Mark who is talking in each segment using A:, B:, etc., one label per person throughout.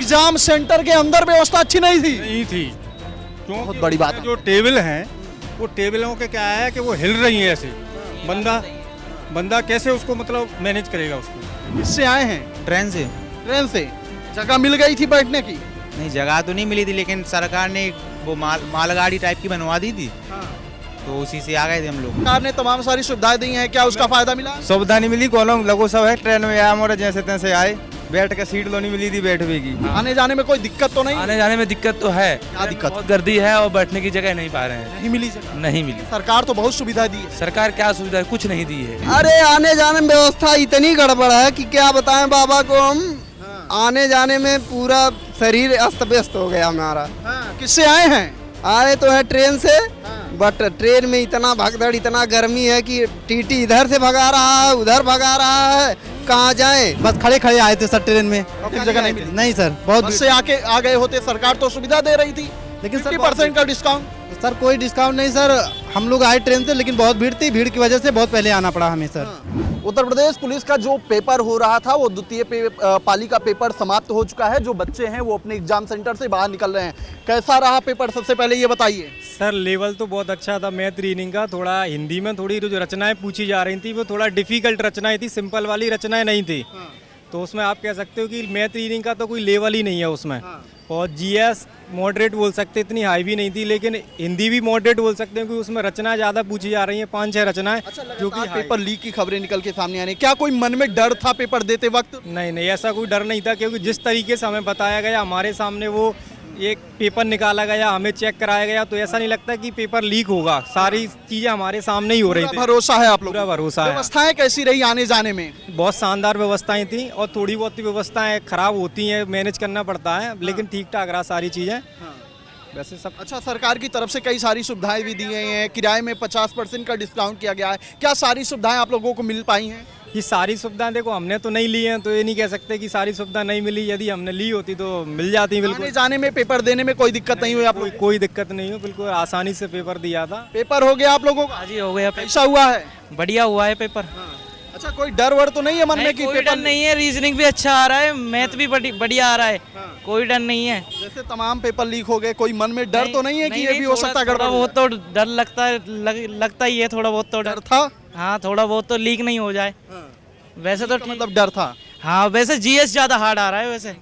A: Exam centre के अंदर व्यवस्था अच्छी नहीं थी।
B: नहीं थी, क्योंकि
A: बहुत बड़ी बात है।
B: जो टेबल हैं वो टेबलों के क्या है कि वो हिल रही हैं ऐसे, बंदा कैसे उसको मतलब मैनेज करेगा उसको।
A: किससे आए हैं?
C: ट्रेन से।
A: ट्रेन से। जगह मिल गई थी बैठने की?
C: नहीं, जगह तो नहीं मिली थी, लेकिन सरकार ने वो मालगाड़ी टाइप की बनवा दी थी, तो उसी से आ गए थे हम लोग।
A: सरकार ने तमाम सारी सुविधाएं दी हैं, क्या उसका फायदा मिला?
D: सुविधा नहीं मिली, कॉलम लगो सब है, ट्रेन में आया मोरा जैसे तैसे आए, बैठ के सीट तो नहीं मिली थी बैठने की।
A: आने जाने में कोई दिक्कत तो नहीं?
E: आने जाने में दिक्कत तो है,
A: क्या दिक्कत?
E: बहुत गर्दी है और बैठने की जगह नहीं पा रहे हैं।
A: नहीं मिली जगह?
E: नहीं मिली।
A: सरकार तो बहुत सुविधा दी है।
E: सरकार क्या सुविधा कुछ नहीं दी है।
F: अरे आने जाने में व्यवस्था इतनी गड़बड़ है कि क्या बताएं बाबा को हम। आने जाने में पूरा शरीर अस्त व्यस्त हो गया हमारा।
A: किससे आए हैं?
F: आए तो है ट्रेन से, बट ट्रेन में इतना भगदड़, इतना गर्मी है कि टीटी इधर से भगा रहा है, उधर भगा रहा है, कहाँ जाएं?
D: बस खड़े खड़े आए थे सर ट्रेन में,
A: एक जगह नहीं मिली?
D: नहीं सर, बहुत
A: बस से आके आ गए होते, सरकार तो सुविधा दे रही थी,
D: लेकिन सर
A: 50% का डिस्काउंट।
D: सर कोई डिस्काउंट नहीं सर, हम लोग आए ट्रेन से, लेकिन बहुत भीड़ थी, भीड़ की वजह से बहुत पहले आना पड़ा हमें सर।
A: उत्तर प्रदेश पुलिस का जो पेपर हो रहा था वो द्वितीय पाली का पेपर समाप्त हो चुका है। जो बच्चे हैं वो अपने एग्जाम सेंटर से बाहर निकल रहे हैं। कैसा रहा पेपर, सबसे पहले ये बताइए।
B: सर लेवल तो बहुत अच्छा था मैथ रीडिंग का, थोड़ा हिंदी में थोड़ी जो रचनाएं पूछी जा रही थी वो थोड़ा डिफिकल्ट रचनाएं थी, सिंपल वाली रचनाएं नहीं थी। तो उसमें आप कह सकते हो कि मैथ रीडिंग का तो कोई लेवल ही नहीं है उसमें। और जीएस मॉडरेट बोल सकते, इतनी हाई भी नहीं थी, लेकिन हिंदी भी मॉडरेट बोल सकते हैं क्योंकि उसमें रचना ज़्यादा पूछी जा रही हैं, 5-6 रचनाएं।
A: जो कि पेपर लीक की खबरें निकल के सामने आने, क्या कोई मन में डर था पेपर देते वक्त?
B: नहीं, ऐसा कोई डर नहीं था, क्योंकि जिस तरीके से हमें बताया गया, हमारे सामने वो एक पेपर निकाला गया, हमें चेक कराया गया, तो ऐसा नहीं लगता कि पेपर लीक होगा। सारी चीज़ें हमारे सामने ही हो रही थी।
A: भरोसा है आप लोग?
B: पूरा भरोसा है।
A: व्यवस्थाएं कैसी रही आने जाने में?
B: बहुत शानदार व्यवस्थाएं थी, और थोड़ी बहुत व्यवस्थाएं खराब होती हैं, मैनेज करना पड़ता है, लेकिन ठीक ठाक रहा सारी चीज़ें। वैसे सब
A: अच्छा, सरकार की तरफ से कई सारी सुविधाएं भी दी गई हैं, किराए में 50% का डिस्काउंट किया गया है। क्या सारी सुविधाएं आप लोगों को मिल पाई हैं?
B: ये सारी सुविधाएं देखो हमने तो नहीं ली हैं, तो ये नहीं कह सकते कि सारी सुविधा नहीं मिली। यदि हमने ली होती तो मिल जाती बिल्कुल।
A: आने जाने में पेपर देने में कोई दिक्कत नहीं हुई आप लोग?
B: कोई दिक्कत नहीं हो, बिल्कुल आसानी से पेपर दिया था।
A: पेपर हो गया आप लोगों का?
E: जी हो गया,
A: कैसा हुआ है?
E: बढ़िया हुआ है पेपर।
A: अच्छा, कोई डर वर तो नहीं है मन में कि
E: कोई
A: पेपर
E: डर नहीं है, रीजनिंग भी अच्छा आ रहा है, मैथ भी बढ़िया आ रहा है, कोई डर नहीं है।
A: जैसे तमाम पेपर लीक हो गए, कोई मन में डर तो नहीं है कि ये भी हो सकता है गड़बड़?
E: वो तो डर लगता है, लगता ही है, थोड़ा बहुत तो
A: डर था।
E: हाँ, थोड़ा बहुत तो लीक नहीं हो जाए। वैसे तो
A: मतलब डर था।
E: हाँ, वैसे जीएस ज्यादा हार्ड आ रहा है वैसे।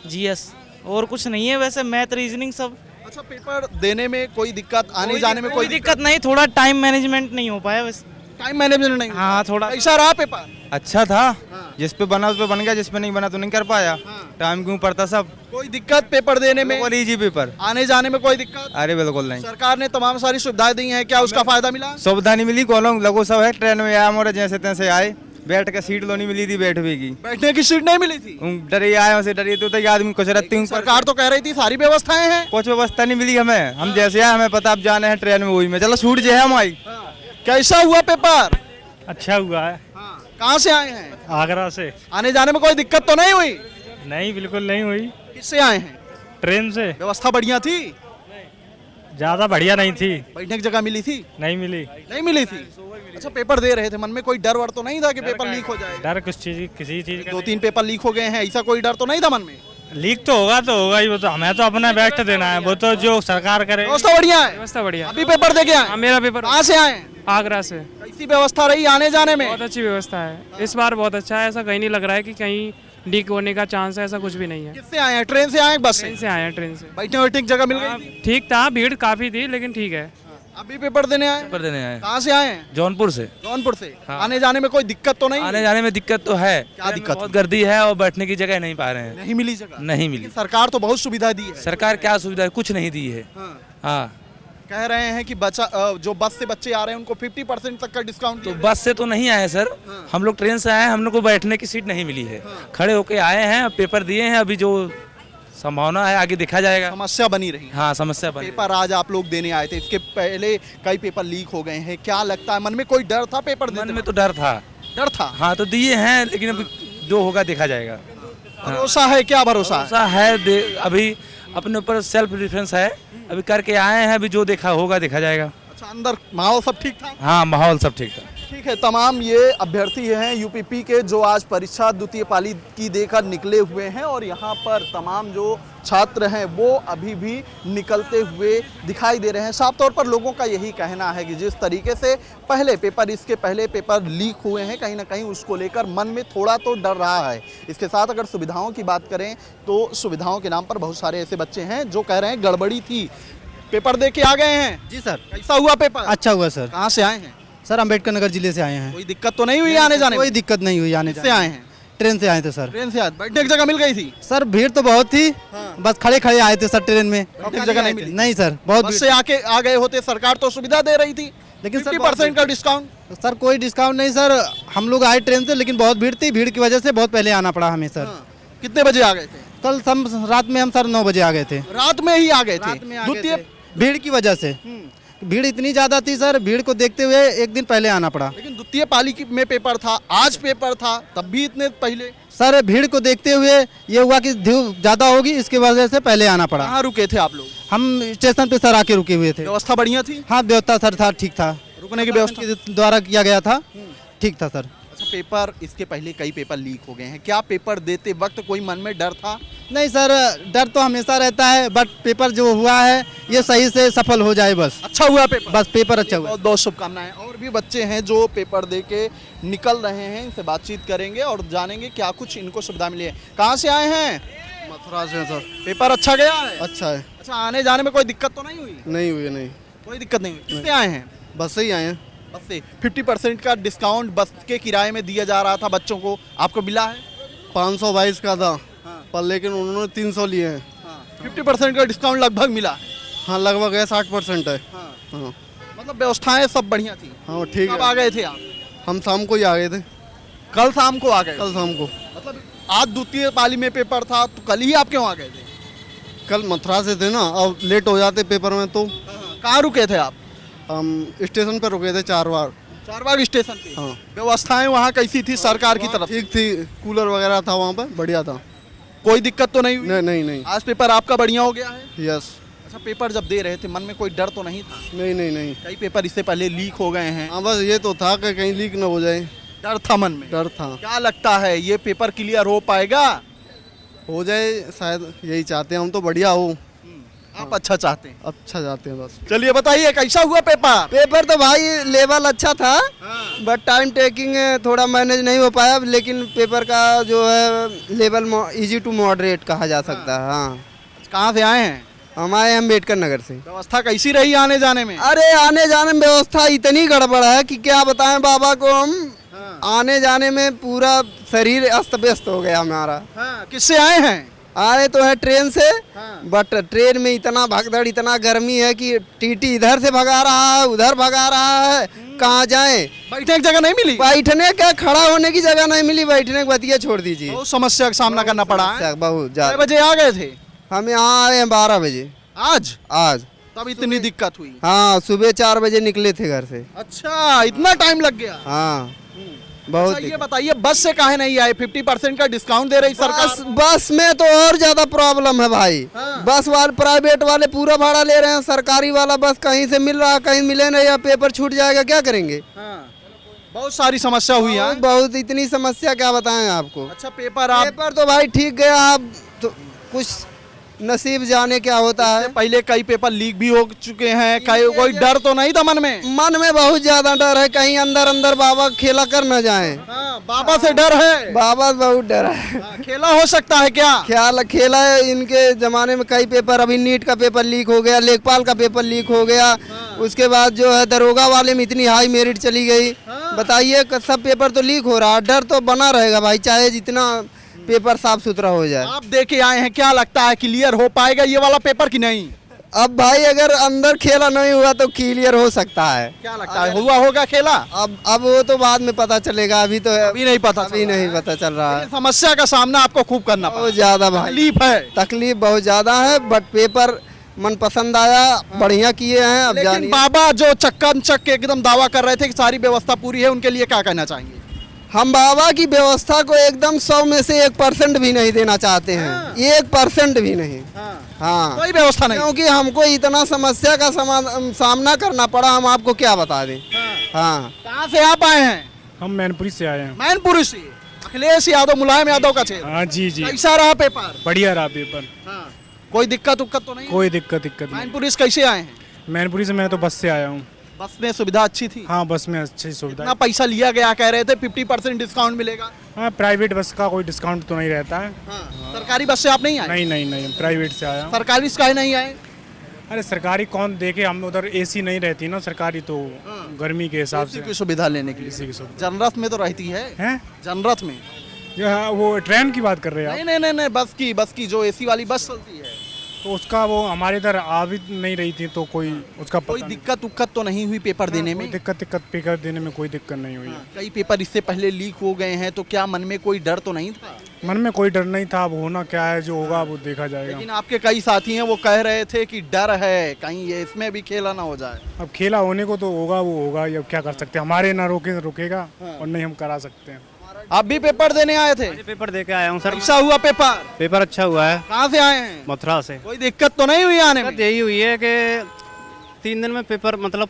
E: जीएस और कुछ नहीं है, वैसे मैथ रीजनिंग सब।
A: अच्छा, पेपर देने में कोई दिक्कत, आने जाने में
E: कोई दिक्कत नहीं, थोड़ा टाइम मैनेजमेंट नहीं हो पाया वैसे।
A: टाइम मैनेजमेंट नहीं?
E: हाँ, थोड़ा।
A: कैसा रहा पेपर?
D: अच्छा था, जिस पे बना उस पे बन गया, जिस पे नहीं बना तो नहीं कर पाया। टाइम क्यों पड़ता सब।
A: कोई दिक्कत पेपर देने में?
D: बिल्कुल इजी पेपर।
A: आने जाने में कोई दिक्कत?
D: अरे बिल्कुल नहीं।
A: सरकार ने तमाम सारी सुविधाएं दी हैं, क्या उसका फायदा मिला?
D: सुविधा नहीं मिली, कॉलम लगो सब है, ट्रेन में आया मोरा जैसे तैसे आए, बैठ के सीट तो नहीं मिली थी बैठने की।
A: बैठने की सीट नहीं मिली थी?
D: डरे आए वैसे डरिए तो आदमी कुछ रहती हूँ।
A: सरकार तो कह रही थी सारी व्यवस्थाएं हैं।
D: कुछ व्यवस्था नहीं मिली हमें, हम जैसे आए हमें पता अब जाने हैं ट्रेन में, वही में चलो छूट जे है हम आई।
A: कैसा हुआ पेपर?
B: अच्छा हुआ है।
A: कहाँ से आए हैं?
B: आगरा से।
A: आने जाने में कोई दिक्कत तो नहीं हुई?
B: नहीं, बिल्कुल नहीं हुई।
A: किससे आए हैं?
B: ट्रेन से।
A: व्यवस्था बढ़िया थी?
B: ज़्यादा बढ़िया नहीं थी।
A: बैठने की जगह मिली थी?
B: नहीं मिली।
A: नहीं मिली थी। अच्छा, पेपर दे रहे थे, मन में कोई डर वर तो नहीं था कि पेपर लीक हो जाए?
B: डर किसी चीज़ का
A: 2-3 पेपर लीक हो गए हैं, ऐसा कोई डर तो नहीं था मन में?
B: लीक तो होगा ही, वो तो हमें तो अपना बेस्ट देना है, वो तो जो सरकार करे।
A: व्यवस्था बढ़िया है?
E: व्यवस्था बढ़िया।
A: अभी पेपर दे के आए?
E: मेरा पेपर
A: कहाँ से आए?
E: आगरा से।
A: कैसी व्यवस्था रही आने जाने में?
E: बहुत अच्छी व्यवस्था है, इस बार बहुत अच्छा है, ऐसा कहीं नहीं लग रहा है कि कहीं लीक होने का चांस है, ऐसा कुछ भी नहीं है।
A: किससे आए हैं? ट्रेन से आए बस से?
E: ट्रेन से आए हैं, ट्रेन से।
A: बैठने की जगह मिल गई?
E: ठीक था, भीड़ काफी थी, लेकिन ठीक है।
A: अभी पेपर देने आए?
E: पेपर देने आए
A: कहाँ से आए हैं?
E: जौनपुर से।
A: जौनपुर से। आने जाने में कोई दिक्कत तो नहीं?
E: आने जाने में दिक्कत तो है।
A: क्या दिक्कत?
E: बहुत गर्दी है और बैठने की जगह नहीं पा रहे हैं।
A: नहीं मिली जगह?
E: नहीं मिली।
A: सरकार तो बहुत सुविधा दी है।
E: सरकार क्या सुविधा है, कुछ नहीं दी है। हाँ,
A: कह रहे हैं कि जो बस से बच्चे आ रहे हैं उनको 50% तक का डिस्काउंट।
E: तो बस से तो नहीं आए सर, हम लोग ट्रेन से आए हैं, हम लोग को बैठने की सीट नहीं मिली है। खड़े होके आए हैं, पेपर दिए हैं, अभी जो संभावना है आगे देखा जाएगा।
A: समस्या बनी रही।
E: हाँ, समस्या बनी।
A: पेपर आज आप लोग देने आए थे, इसके पहले कई पेपर लीक हो गए हैं, क्या लगता है मन में कोई डर था पेपर देने
E: मन में तो डर था।
A: डर था?
E: हाँ, तो दिए हैं, लेकिन अभी जो होगा देखा जाएगा।
A: भरोसा है? क्या भरोसा है?
E: अभी अपने ऊपर सेल्फ डिफेंस है, अभी करके आए हैं, अभी जो देखा होगा देखा जाएगा।
A: अच्छा, अंदर माहौल सब ठीक था?
E: हाँ, माहौल सब ठीक था।
A: ठीक है। देखिए तमाम ये अभ्यर्थी हैं यूपीपी के जो आज परीक्षा द्वितीय पाली की देकर निकले हुए हैं और यहाँ पर तमाम जो छात्र हैं वो अभी भी निकलते हुए दिखाई दे रहे हैं। साफ तौर पर लोगों का यही कहना है कि जिस तरीके से इसके पहले पेपर लीक हुए हैं कहीं ना कहीं उसको लेकर मन में थोड़ा तो डर रहा है। इसके साथ अगर सुविधाओं की बात करें तो सुविधाओं के नाम पर बहुत सारे ऐसे बच्चे हैं जो कह रहे हैं गड़बड़ी थी, पेपर दे के आ गए हैं।
D: जी सर,
A: कैसा हुआ पेपर?
D: अच्छा हुआ सर।
A: कहाँ से आए हैं?
D: सर अम्बेडकर नगर जिले से आए हैं।
A: कोई दिक्कत तो नहीं हुई आने जाने में?
D: कोई दिक्कत नहीं हुई आने
A: से
D: जाने
A: आए हैं?
D: ट्रेन से आए थे सर।
A: ट्रेन से आए, बैठने की जगह मिल गई थी?
D: सर भीड़ तो बहुत थी, बस खड़े खड़े आए थे सर ट्रेन में।
A: बैठने की जगह नहीं मिली?
D: नहीं सर, बहुत
A: बस
D: भीड़।
A: से आके आ गए होते, सरकार तो सुविधा दे रही थी
D: लेकिन सर
A: 50% का डिस्काउंट।
D: सर कोई डिस्काउंट नहीं सर, हम लोग आए ट्रेन से लेकिन बहुत भीड़ थी, भीड़ की वजह से बहुत पहले आना पड़ा हमें सर।
A: कितने बजे आ गए थे?
D: कल हम रात में हम सर 9 बजे आ गए थे।
A: रात में ही आ गए थे?
D: रात में आ गए
A: द्वितीय
D: थे। भीड़ की वजह से भीड़ इतनी ज्यादा थी सर, भीड़ को देखते हुए एक दिन पहले आना पड़ा।
A: लेकिन द्वितीय पाली में पेपर था, आज पेपर था, तब भी इतने पहले?
D: सर भीड़ को देखते हुए ये हुआ कि भीड़ ज्यादा होगी, इसकी वजह से पहले आना पड़ा।
A: कहाँ रुके थे आप लोग?
D: हम स्टेशन पे सर आके रुके हुए थे।
A: व्यवस्था बढ़िया थी?
D: हाँ व्यवस्था सर था, ठीक था,
A: रुकने की व्यवस्था
D: के द्वारा किया गया था, ठीक था सर।
A: अच्छा, पेपर इसके पहले कई पेपर लीक हो गए हैं, क्या पेपर देते वक्त कोई मन में डर था?
D: नहीं सर, डर तो हमेशा रहता है, बट पेपर जो हुआ है ये सही से सफल हो जाए बस।
A: अच्छा हुआ पेपर?
D: बस पेपर अच्छा हुआ।
A: बहुत बहुत शुभकामनाएं। और भी बच्चे हैं जो पेपर दे के निकल रहे हैं, इनसे बातचीत करेंगे और जानेंगे क्या कुछ इनको सुविधा मिली है। कहाँ से आए हैं?
F: मथुरा से सर।
A: पेपर अच्छा गया है?
F: अच्छा है।
A: अच्छा, आने जाने में कोई दिक्कत तो नहीं हुई?
F: नहीं हुई, नहीं,
A: कोई दिक्कत नहीं हुई। किससे आए हैं?
F: बस से ही आए हैं।
A: बस से 50% का डिस्काउंट बस के किराए में दिया जा रहा था बच्चों को, आपको मिला है?
F: 522 का था पर लेकिन उन्होंने 300 लिए हैं।
A: 50% का डिस्काउंट लगभग मिला है।
F: हाँ लगभग है, 60% है। हाँ
A: मतलब व्यवस्थाएं सब बढ़िया थी।
F: हाँ ठीक
A: कब आ
F: है।
A: गए थे आप?
F: हम शाम को ही आ गए थे,
A: कल शाम को आ गए?
F: कल शाम को।
A: मतलब आज द्वितीय पाली में पेपर था तो कल ही आप क्यों आ गए थे?
F: कल मथुरा से थे ना, अब लेट हो जाते पेपर में तो
A: कहाँ रुके थे आप?
F: हम स्टेशन पर रुके थे 4 बार।
A: चारबाग स्टेशन पे?
F: हाँ।
A: व्यवस्थाएं वहाँ कैसी थी सरकार की तरफ?
F: ठीक थी, कूलर वगैरह था वहाँ पर, बढ़िया था।
A: कोई दिक्कत तो नहीं हुई?
F: नहीं नहीं नहीं।
A: आज पेपर आपका बढ़िया हो गया है?
F: यस।
A: अच्छा, पेपर जब दे रहे थे मन में कोई डर तो नहीं था?
F: नहीं नहीं नहीं।
A: कई पेपर इससे पहले लीक हो गए हैं,
F: हाँ बस ये तो था कि कहीं लीक ना हो जाए,
A: डर था मन में।
F: डर था।
A: क्या लगता है ये पेपर क्लियर हो पाएगा?
F: हो जाए शायद, यही चाहते हैं हम तो, बढ़िया हो।
A: आप अच्छा चाहते हैं?
F: अच्छा जाते हैं बस।
A: चलिए बताइए कैसा हुआ पेपर?
F: पेपर तो भाई लेवल अच्छा था, बट टाइम टेकिंग थोड़ा मैनेज नहीं हो पाया, लेकिन पेपर का जो है लेवल इजी टू मॉडरेट कहा जा सकता है। हाँ।
A: कहाँ से आए हैं?
F: हम आए हैं अम्बेडकर नगर से।
A: व्यवस्था कैसी रही आने जाने में?
F: अरे आने जाने में व्यवस्था इतनी गड़बड़ है कि क्या बताएं बाबा को हम। आने जाने में पूरा शरीर अस्त व्यस्त हो गया हमारा।
A: किससे आए हैं?
F: आए तो है ट्रेन से, बट ट्रेन में इतना भगदड़, इतना गर्मी है कि टीटी इधर से भगा रहा है, उधर भगा रहा है, कहाँ जाएं?
A: बैठने की जगह नहीं मिली?
F: बैठने का, खड़ा होने की जगह नहीं मिली, बैठने की बतिया छोड़ दीजिए।
A: बहुत समस्या का सामना करना पड़ा है।
F: बहुत
A: कितने
F: ज्यादा।
A: बजे आ गए थे?
F: हम यहाँ आए हैं 12 बजे
A: आज?
F: आज।
A: तब इतनी दिक्कत हुई?
F: हाँ सुबह 4 बजे निकले थे घर से।
A: अच्छा, इतना टाइम लग गया?
F: हाँ बहुत।
A: अच्छा, ये बताइए बस से काहे नहीं आए? 50% का डिस्काउंट दे रही सरकार।
F: बस में तो और ज्यादा प्रॉब्लम है भाई। बस वाले प्राइवेट वाले पूरा भाड़ा ले रहे हैं, सरकारी वाला बस कहीं से मिल रहा, कहीं मिले नहीं, या पेपर छूट जाएगा, क्या करेंगे?
A: बहुत सारी समस्या हुई है।
F: बहुत इतनी समस्या क्या बताएं आपको।
A: अच्छा, पेपर
F: तो भाई ठीक गया, अब तो कुछ नसीब जाने क्या होता है।
A: पहले कई पेपर लीक भी हो चुके हैं, कोई डर तो नहीं था मन में?
F: मन में बहुत ज्यादा डर है, कहीं अंदर अंदर बाबा खेला कर न जाए।
A: बाबा से डर है?
F: बाबा बहुत डर है।
A: खेला हो सकता है क्या?
F: खेला है, इनके जमाने में कई पेपर, अभी नीट का पेपर लीक हो गया, लेखपाल का पेपर लीक हो गया, उसके बाद जो है दरोगा वाले में इतनी हाई मेरिट चली गई। बताइए, सब पेपर तो लीक हो रहा है, डर तो बना रहेगा भाई, चाहे जितना पेपर साफ सुथरा हो जाए।
A: आप देखे आए हैं, क्या लगता है क्लियर हो पाएगा ये वाला पेपर कि नहीं?
F: अब भाई अगर अंदर खेला नहीं हुआ तो क्लियर हो सकता है।
A: क्या लगता है हुआ होगा खेला?
F: अब वो तो बाद में पता चलेगा, अभी तो
A: अभी नहीं पता,
F: अभी नहीं पता चल रहा है।
A: समस्या का सामना आपको खूब करना पड़ा।
F: बहुत ज्यादा भाई
A: तकलीफ है?
F: तकलीफ बहुत ज्यादा है, बट पेपर मन पसंद आया, बढ़िया किए हैं। अब
A: लेकिन
F: जानिए,
A: बाबा जो चक्कन चक के एकदम दावा कर रहे थे कि सारी व्यवस्था पूरी है, उनके लिए क्या कहना चाहेंगे?
F: हम बाबा की व्यवस्था को एकदम 100 में से 1% भी नहीं देना चाहते हैं, 1% भी नहीं। हाँ,
A: कोई व्यवस्था नहीं,
F: क्योंकि हमको इतना समस्या का सामना करना पड़ा, हम आपको क्या बता दें। हाँ
A: कहाँ से आप आए हैं?
G: हम मैनपुरी से आए हैं।
A: मैनपुरी से। अखिलेश यादव, मुलायम यादव का क्षेत्र।
G: हाँ जी जी,
A: कैसा रहा पेपर?
G: बढ़िया रहा पेपर।
A: हाँ। कोई दिक्कत उक्कत तो नहीं?
G: कोई दिक्कत नहीं।
A: मैनपुरी से कैसे आए हैं?
G: मैनपुरी से मैं तो बस से आया हूँ।
A: बस में सुविधा अच्छी थी?
G: हाँ बस में अच्छी सुविधा
A: कितना
G: है।
A: पैसा लिया गया? कह रहे थे 50% डिस्काउंट मिलेगा।
G: हाँ प्राइवेट बस का कोई डिस्काउंट तो नहीं रहता है।
A: हाँ। सरकारी बस से आप नहीं आए?
G: नहीं प्राइवेट से आया हूँ।
A: सरकारी से काहे नहीं आए?
G: अरे सरकारी कौन देखे, हम उधर एसी नहीं रहती ना सरकारी, तो गर्मी के हिसाब
A: इसी
G: से
A: की सुविधा लेने के
G: इसी
A: लिए।
G: की सुविधा
A: जनरथ में तो रहती है।
G: है।
A: जनरथ में?
G: हाँ, वो ट्रेन की बात कर रहे हैं आप?
A: नहीं, बस की जो एसी वाली बस चलती है।
G: तो उसका वो हमारे इधर आ भी नहीं रही थी, तो कोई उसका
A: कोई
G: पता नहीं।
A: दिक्कत उक्कत तो नहीं हुई पेपर देने
G: कोई
A: में?
G: दिक्कत पेपर देने में कोई दिक्कत नहीं हुई है।
A: कई पेपर इससे पहले लीक हो गए हैं, तो क्या मन में कोई डर तो नहीं था?
G: मन में कोई डर नहीं था, अब होना क्या है जो होगा वो देखा जाएगा।
A: लेकिन आपके कई साथी हैं वो कह रहे थे कि डर है कहीं ये इसमें भी खेला ना हो जाए।
G: अब खेला होने को तो होगा, वो होगा, ये अब क्या कर सकते हैं, हमारे ना रोके रुकेगा और नहीं हम करा सकते हैं।
A: आप भी पेपर देने आए थे?
H: पेपर दे के आया हूँ सर।
A: कैसा हुआ पेपर?
H: पेपर अच्छा हुआ है।
A: कहाँ से आए हैं?
H: मथुरा से।
A: कोई दिक्कत तो नहीं हुई आने में?
H: दिक्कत यही हुई है कि 3 दिन में पेपर मतलब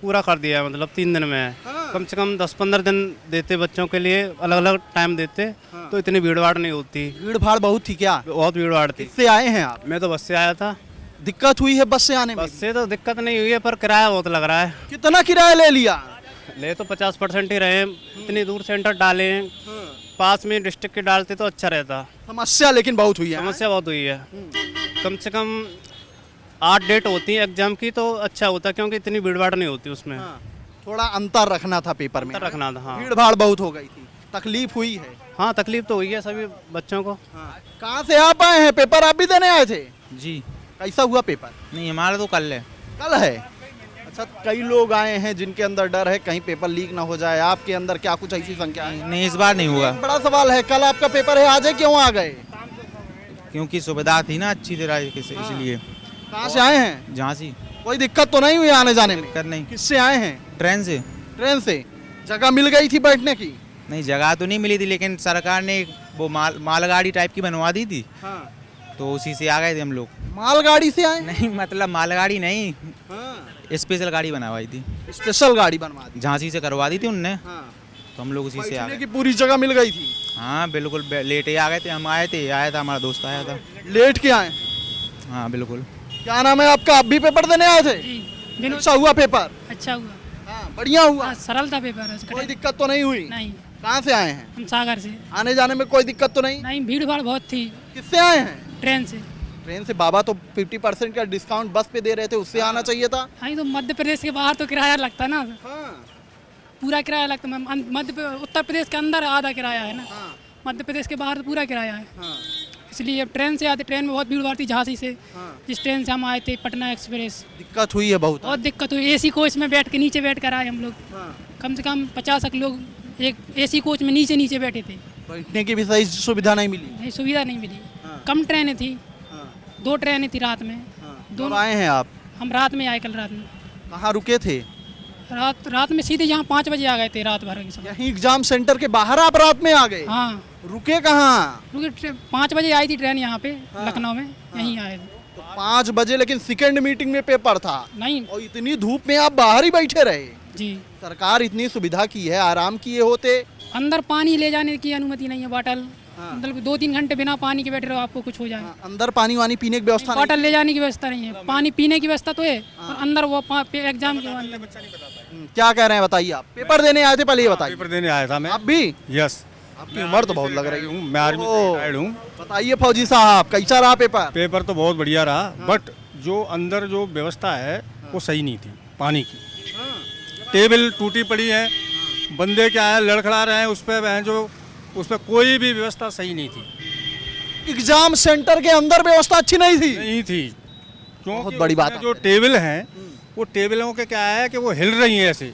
H: पूरा कर दिया है, मतलब 3 दिन में। कम से कम 10-15 दिन देते बच्चों के लिए, अलग अलग टाइम देते, तो इतनी भीड़ भाड़ नहीं होती।
A: भीड़ भाड़ बहुत थी क्या?
H: बहुत भीड़ भाड़ थी।
A: किससे आए हैं आप?
H: मैं तो बस से आया था।
A: दिक्कत हुई है बस से आने में?
H: बस से तो दिक्कत नहीं हुई है, पर किराया बहुत लग रहा है।
A: कितना किराया ले लिया?
H: ले तो 50% ही रहे हैं, इतनी दूर सेंटर डाले हैं, पास में डिस्ट्रिक्ट के डालते तो अच्छा रहता।
A: समस्या लेकिन बहुत हुई है।
H: समस्या बहुत हुई है। कम से कम 8 डेट होती है एग्जाम की, तो अच्छा होता, क्योंकि इतनी भीड़ भाड़ नहीं होती उसमें।
A: थोड़ा अंतर रखना था पेपर में।
H: अंतर रखना था, हाँ।
A: भीड़ भाड़ बहुत हो गई थी, तकलीफ हुई है।
H: हाँ तकलीफ तो हुई है सभी बच्चों को।
A: कहाँ से आप आए हैं? पेपर आप भी देने आए थे?
C: जी
A: कैसा हुआ पेपर?
C: नहीं, हमारा तो कल है।
A: कल है? अच्छा, कई लोग आए हैं जिनके अंदर डर है कहीं पेपर लीक ना हो जाए। आपके अंदर क्या कुछ ऐसी संख्या है?
C: नहीं, इस बार नहीं हुआ,
A: बड़ा सवाल है, कल आपका पेपर है, आज क्यों आ गए?
C: क्योंकि सुविधा थी ना अच्छी तरह से, इसलिए।
A: कहाँ से आए हैं?
C: झांसी।
A: कोई दिक्कत तो नहीं हुई आने जाने में?
C: दिक्कत नहीं।
A: किससे आए हैं?
C: ट्रेन से।
A: ट्रेन से। जगह मिल गई थी बैठने की?
C: नहीं, जगह तो नहीं मिली थी, लेकिन सरकार ने वो मालगाड़ी टाइप की बनवा दी थी, तो उसी से आ गए थे हम लोग।
A: मालगाड़ी से आए?
C: नहीं, मतलब मालगाड़ी नहीं, स्पेशल गाड़ी बनवाई थी,
A: स्पेशल गाड़ी बनवा दी?
C: झांसी से करवा दी थी उनने, तो हम लोग उसी से आ
A: बैठने
C: गए।
A: की पूरी जगह मिल गई थी?
C: हाँ बिल्कुल, लेट ही आ गए थे, हम आए थे, आया था हमारा दोस्त आया था।
A: लेट के आए?
C: हाँ बिल्कुल।
A: क्या नाम है आपका? आप भी पेपर देने आए थे? अच्छा हुआ पेपर?
I: अच्छा हुआ।
A: हाँ, बढ़िया हुआ।
I: हाँ, सरल था पेपर उसका।
A: कोई दिक्कत तो नहीं हुई?
I: नहीं।
A: कहाँ से आए हैं?
I: हम सागर से।
A: आने जाने में कोई दिक्कत तो नहीं?
I: नहीं, भीड़ भाड़ बहुत थी।
A: किससे आए हैं?
I: ट्रेन से।
A: ट्रेन से? बाबा तो 50% का डिस्काउंट बस पे दे रहे थे, उससे आना चाहिए था।
I: हाँ, तो मध्य प्रदेश के बाहर तो किराया लगता है ना, पूरा किराया लगता है। उत्तर प्रदेश के अंदर आधा किराया है ना, मध्य प्रदेश के बाहर तो पूरा किराया है। इसलिए अब ट्रेन से आते, ट्रेन में बहुत भीड़ भाड़ थी झांसी से, जिस ट्रेन से हम आए थे, पटना एक्सप्रेस।
A: दिक्कत हुई है बहुत?
I: बहुत दिक्कत हुई। एसी कोच में बैठ के नीचे बैठ कर आए हम लोग। कम से कम 50 लोग एक एसी कोच में नीचे बैठे थे।
A: बैठने की भी सही सुविधा नहीं मिली?
I: नहीं, सुविधा नहीं मिली। कम ट्रेनें थी, 2 ट्रेनें थी रात में।
A: कब आए हैं आप?
I: हम रात में आए, कल रात में।
A: कहाँ रुके थे?
I: रात में सीधे यहाँ 5 बजे आ गए थे, रात भर के समय।
A: यहीं एग्जाम सेंटर के बाहर आप रात में आ गए?
I: हाँ।
A: रुके कहाँ?
I: रुके 5 बजे आई थी ट्रेन यहाँ पे, लखनऊ में, यहीं आए थे।
A: तो 5 बजे, लेकिन सेकंड मीटिंग में पेपर था।
I: नहीं।
A: और इतनी धूप में आप बाहर ही बैठे रहे?
I: जी।
A: सरकार इतनी सुविधा की है, आराम किए होते।
I: अंदर पानी ले जाने की अनुमति नहीं है, बॉटल। मतलब 2-3 घंटे बिना पानी के बैठे रहो, आपको कुछ हो जाए।
A: अंदर पानी वानी पीने की व्यवस्था नहीं?
I: बॉटल ले जाने की व्यवस्था नहीं है, पानी पीने की व्यवस्था तो है, और अंदर वो एग्जाम के
A: क्या कह रहे हैं बताइए? आप पेपर देने आए थे, पहले ये बताइए।
G: पेपर देने आया था मैं।
A: आप भी?
G: यस।
A: आपकी उम्र तो बहुत लग रही है।
G: मैं आर्मी से रिटायर्ड हूँ।
A: बताइए फौजी साहब, कैसा रहा पेपर?
G: पेपर तो बहुत बढ़िया रहा, बट जो अंदर जो व्यवस्था है वो सही नहीं थी। पानी की टेबल टूटी पड़ी है, बंदे क्या है लड़खड़ा रहे हैं उस पर, जो उस पर कोई भी व्यवस्था सही नहीं थी।
A: एग्जाम सेंटर के अंदर व्यवस्था अच्छी नहीं थी?
G: नहीं थी।
A: बहुत बड़ी बात है।
G: जो टेबल हैं वो टेबलों के क्या है कि वो हिल रही हैं ऐसे।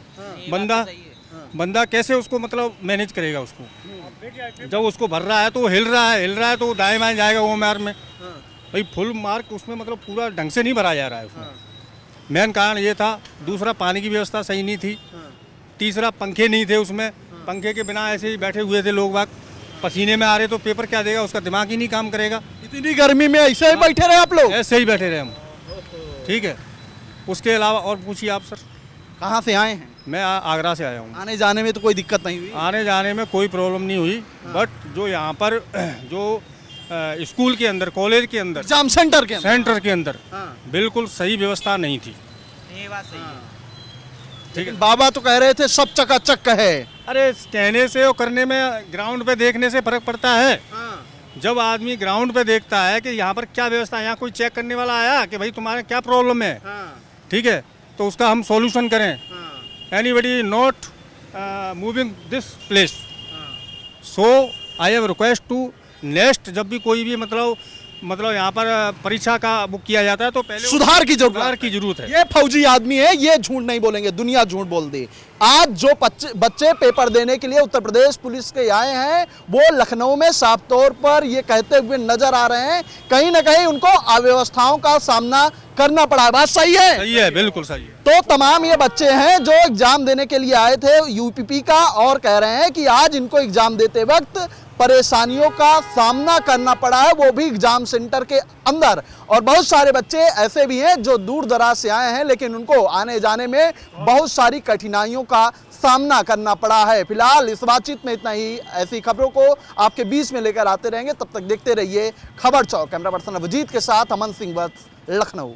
G: बंदा कैसे उसको मतलब मैनेज करेगा उसको? जब उसको भर रहा है तो वो हिल रहा है तो वो दाएं बाएं जाएगा वो मार में। भाई फुल मार्क उसमें मतलब पूरा ढंग से नहीं भरा जा रहा है उसमें। मेन कारण ये था। दूसरा, पानी की व्यवस्था सही नहीं थी। तीसरा, पंखे नहीं थे उसमें। पंखे के बिना ऐसे ही बैठे हुए थे लोग बाग, पसीने में आ रहे, तो पेपर क्या देगा? उसका दिमाग ही नहीं काम करेगा।
A: इतनी गर्मी में ऐसे ही बैठे रहे आप लोग?
G: ऐसे ही बैठे रहे हम। ठीक है, उसके अलावा और पूछिए आप सर।
A: कहाँ से आए हैं?
G: मैं आगरा से आया हूँ।
A: आने जाने में तो कोई दिक्कत नहीं हुई?
G: आने जाने में कोई प्रॉब्लम नहीं हुई, बट जो यहाँ पर जो स्कूल के अंदर, कॉलेज के अंदर,
A: एग्जाम सेंटर के अंदर?
G: सेंटर के अंदर
A: हाँ।
G: बिल्कुल सही व्यवस्था नहीं थी।
C: ये बात सही है।
G: ठीक है।
A: बाबा तो कह रहे थे सब चकाचक है।
G: अरे कहने से और करने में, ग्राउंड पे देखने से फर्क पड़ता है। जब आदमी ग्राउंड पे देखता है कि यहाँ पर क्या व्यवस्था है, यहाँ कोई चेक करने वाला आया कि भाई तुम्हारा क्या प्रॉब्लम है, ठीक है, तो उसका हम सॉल्यूशन करें। Anybody not moving this place, so I have request to next, जब भी कोई भी मतलब यहाँ पर परीक्षा का बुक किया जाता है तो पहले
A: सुधार की
G: जरूरत है।
A: ये फौजी आदमी है, ये झूठ नहीं बोलेंगे, दुनिया झूठ बोल दी। आज जो बच्चे पेपर देने के लिए उत्तर प्रदेश पुलिस के आए हैं, वो लखनऊ में साफ तौर पर ये कहते हुए नजर आ रहे हैं कहीं ना कहीं उनको अव्यवस्थाओं का सामना करना पड़ा है। बात सही है?
G: सही है, बिल्कुल सही है।
A: तो तमाम ये बच्चे हैं जो एग्जाम देने के लिए आए थे यूपीपी का, और कह रहे हैं कि आज इनको एग्जाम देते वक्त परेशानियों का सामना करना पड़ा है, वो भी एग्जाम सेंटर के अंदर। और बहुत सारे बच्चे ऐसे भी हैं जो दूर दराज से आए हैं, लेकिन उनको आने जाने में बहुत सारी कठिनाइयों का सामना करना पड़ा है। फिलहाल इस बातचीत में इतना ही। ऐसी खबरों को आपके बीच में लेकर आते रहेंगे, तब तक देखते रहिए खबर चौक। कैमरा पर्सन अभिजीत के साथ अमन सिंह वत्स, लखनऊ।